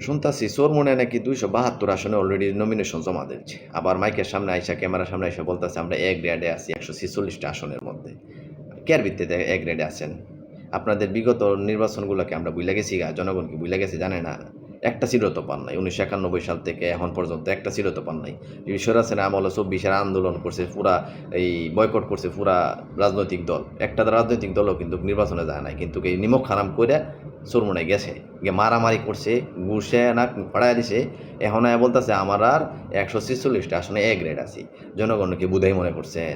শুনতাছি চরমোনাই নাকি ২৭২ আসনে already nomination জমা দিয়েছে। আবার মাইকের সামনে আইসা, ক্যামেরার সামনে আইসা বলতেছে আমরা এ গ্রেডে আছি ১৪৬টা আসনের মধ্যে। কেয়ার ভিত্তিতে এ গ্রেডে আছেন? আপনাদের বিগত নির্বাচনগুলোকে আমরা ভুইলা গেছি গা, জনগণ কি ভুইলা গেছে জানে না? একটা সিটও তো পান নাই। ১৯৯১ সাল থেকে এখন পর্যন্ত একটা সিটও তো পান নাই। ঈশ্বর আছেন আমলে ২৪-এর আন্দোলন করছে, পুরা এই বয়কট করছে পুরা রাজনৈতিক দল। একটা রাজনৈতিক দলও কিন্তু নির্বাচনে যায় নাই। কিন্তু এই নিমক হারাম কইরা চরমোনাই গেছে। গিয়ে মারামারি করছে, ঘুষে নাক ফাড়াইয়া দিছে। এখন আয়া বলতেছে আমার আর ১৪৬টা আসনে এ গ্রেড আছি। জনগণ কি বুধাই মনে করছেন?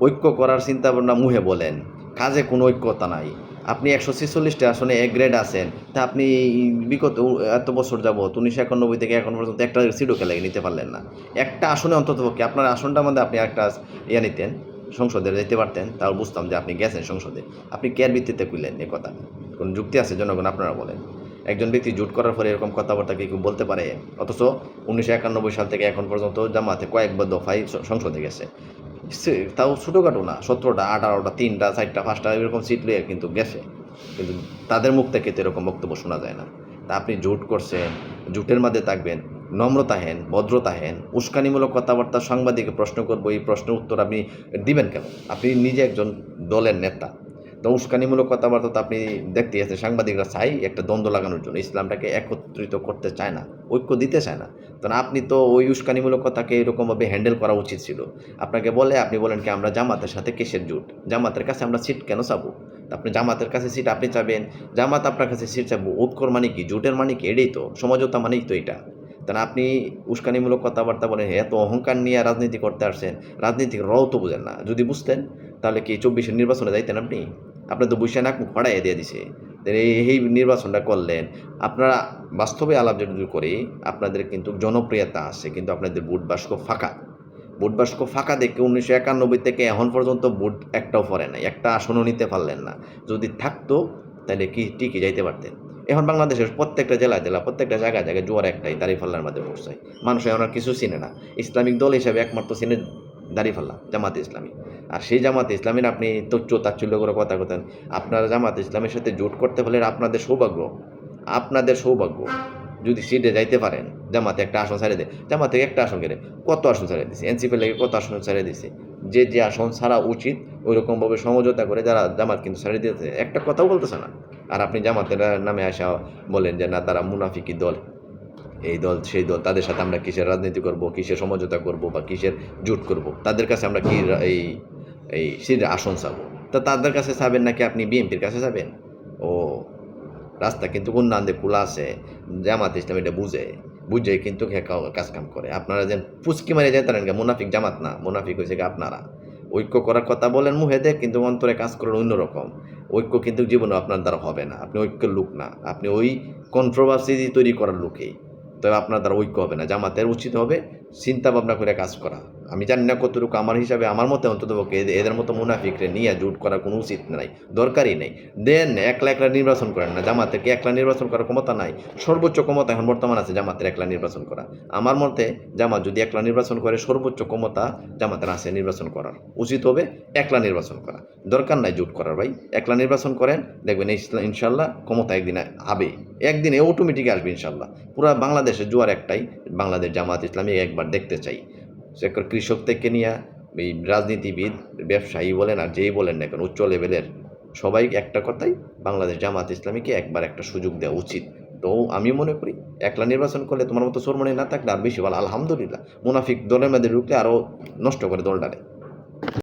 ঐক্য করার চিন্তাভাবনা মুহে বলেন, কাজে কোনো ঐক্যতা নাই। আপনি ১৪৬টা আসনে এ গ্রেড আছেন, তা আপনি বিগত এত বছর যাবৎ ১৯৯১ থেকে এখন পর্যন্ত একটা সিটও খেলায় নিতে পারলেন না। একটা আসনে অন্ততপক্ষে আপনার আসনটার মধ্যে আপনি একটা ইয়ে নিতেন, সংসদে যেতে পারতেন, তাও বুঝতাম যে আপনি গেছেন সংসদে। আপনি কেয়ার ভিত্তিতে কইলেন এ কথা? কোনো যুক্তি আছে জনগণ আপনারা বলেন? একজন ব্যক্তি জোট করার পরে এরকম কথাবার্তা কি কেউ বলতে পারে? অথচ ১৯৯১ সাল থেকে এখন পর্যন্ত জামাতে কয়েকবার দফায় সংসদে গেছে। তাও ছোটোখাটো না, ১৭টা, ১৮টা, ৩টা, ৪টা, ৫টা এরকম সিট লইয়া কিন্তু গেছে। কিন্তু তাদের মুখ থেকে তো এরকম বক্তব্য শোনা যায় না। তা আপনি জোট করছেন, জোটের মাঝে থাকবেন, নম্রতা হেন, ভদ্রতা হেন, উস্কানিমূলক কথাবার্তা সাংবাদিককে প্রশ্ন করবো, এই প্রশ্নের উত্তর আপনি দিবেন কেন? আপনি নিজে একজন দলের নেতা। তো উস্কানিমূলক কথাবার্তা তো আপনি দেখতেই আছেন, সাংবাদিকরা চায় একটা দ্বন্দ্ব লাগানোর জন্য। ইসলামটাকে একত্রিত করতে চায় না, ঐক্য দিতে চায় না। কারণ আপনি তো ওই উস্কানিমূলক কথাকে এরকমভাবে হ্যান্ডেল করা উচিত ছিল। আপনাকে বলে আপনি বলেন কি আমরা জামাতের সাথে কিসের জোট? জামাতের কাছে আমরা সিট কেন চাবো? আপনি জামাতের কাছে সিট আপনি চাবেন, জামাত আপনার কাছে সিট চাবো। ঐক্যর মানে কি? জোটের মানে কি? এটাই তো। সমঝোতা মানেই তো এটা। কারণ আপনি উস্কানিমূলক কথাবার্তা বলেন, এত অহংকার নিয়ে রাজনীতি করতে আসছেন, রাজনীতিক রও তো বুঝেন না। যদি বুঝতেন তাহলে কি ২৪-এর নির্বাচনে যাইতেন আপনি? আপনার তো বইসা নাক মুখ ফাড়াইয়া দিয়ে দিছে। এই নির্বাচনটা করলেন। আপনারা বাস্তবে আলাপ যদি করি, আপনাদের কিন্তু জনপ্রিয়তা আছে, কিন্তু আপনাদের ভোট বাক্স ফাঁকা। ভোট বাক্স ফাঁকা দেখে ১৯৯১ থেকে এখন পর্যন্ত ভোট একটাও পড়ে নাই। একটা আসনও নিতে পারলেন না। যদি থাকতো তাহলে কি টিকে যাইতে পারতেন। এখন বাংলাদেশের প্রত্যেকটা জেলায় প্রত্যেকটা জায়গায় জোয়ার একটাই, দাঁড়িপাল্লার মধ্যে পড়ছে। মানুষ এখন আর কিছু চিনে না। ইসলামিক দল হিসেবে একমাত্র চিনে দাঁড়িপাল্লা, জামাতে ইসলামী। আর সেই জামাতে ইসলামীর আপনি তুচ্ছ তাচ্ছিল্য করে কথা বলতেন। আপনারা জামাতে ইসলামের সাথে জোট করতে হলে আপনাদের সৌভাগ্য। আপনাদের সৌভাগ্য। যদি সিটে যাইতে পারেন, জামাতে একটা আসন ছাড়িয়ে দেয়। জামাতে একটা আসন কেড়ে কত আসন ছাড়িয়ে দিছে, এনসিপির লেগে কত আসন ছাড়িয়ে দিছে। যে যে আসন ছাড়া উচিত ওইরকমভাবে সমঝোতা করে যারা জামাত কিন্তু ছাড়িয়ে দিতেছে, একটা কথাও বলতেছে না। আর আপনি জামাতের নামে আসা বলেন যে না তারা মুনাফিকি দল, এই দল সেই দল, তাদের সাথে আমরা কিসের রাজনীতি করব, কিসের সমঝোতা করব বা কিসের জোট করব, তাদের কাছে আমরা কি এই এই সিট আসন চাবো? তা তাদের কাছে চাবেন নাকি আপনি বিএনপির কাছে যাবেন? ও, রাস্তা কিন্তু উন্নয়ন খোলা আছে। জামাত ইসলাম এটা বুঝে, বুঝে কিন্তু কাজ কাম করে। আপনারা যেন পুচকি মারে যেতেন, মুনাফিক জামাত না, মুনাফিক হয়েছে কি আপনারা। ঐক্য করার কথা বলেন মুহেদে, কিন্তু অন্তরে কাজ করেন অন্যরকম। ঐক্য কিন্তু জীবনে আপনার দ্বারা হবে না। আপনি ঐক্যের লোক না, আপনি ওই কন্ট্রোভার্সি তৈরি করার লোকেই। তবে আপনার দ্বারা ঐক্য হবে না। জামাতের উচিত হবে চিন্তা ভাবনা করে কাজ করা। আমি জানি না কতটুকু, আমার হিসাবে আমার মতে অন্ততপক্ষে এদের মতো মুনাফিকরে নিয়ে জোট করা কোনো উচিত নাই, দরকারই নেই। দেন একলা একলা নির্বাচন করেন না। জামাতের কি একলা নির্বাচন করার ক্ষমতা নাই? সর্বোচ্চ ক্ষমতা এখন বর্তমান আছে জামাতের একলা নির্বাচন করা। আমার মতে জামাত যদি একলা নির্বাচন করে, সর্বোচ্চ ক্ষমতা জামাতের আছে নির্বাচন করার। উচিত হবে একলা নির্বাচন করা। দরকার নাই জোট করার ভাই। একলা নির্বাচন করেন, দেখবেন ইনশাল্লাহ ক্ষমতা একদিন আবে। একদিন অটোমেটিক আসবে ইনশাল্লাহ। পুরা বাংলাদেশের জোয়ার একটাই, বাংলাদেশ জামাত ইসলামী একবার দেখতে চাই। সে কৃষক থেকে নিয়ে এই রাজনীতিবিদ, ব্যবসায়ী বলেন আর যেই বলেন না কেন, উচ্চ লেভেলের সবাই একটা কথাই, বাংলাদেশ জামাত ইসলামীকে একবার একটা সুযোগ দেওয়া উচিত। তো আমি মনে করি একলা নির্বাচন করলে তোমার মতো চোরমনি না থাকলে আর বেশি ভালো। আলহামদুলিল্লাহ, মুনাফিক দলের মধ্যে ঢুকলে আরও নষ্ট করে দলটারে।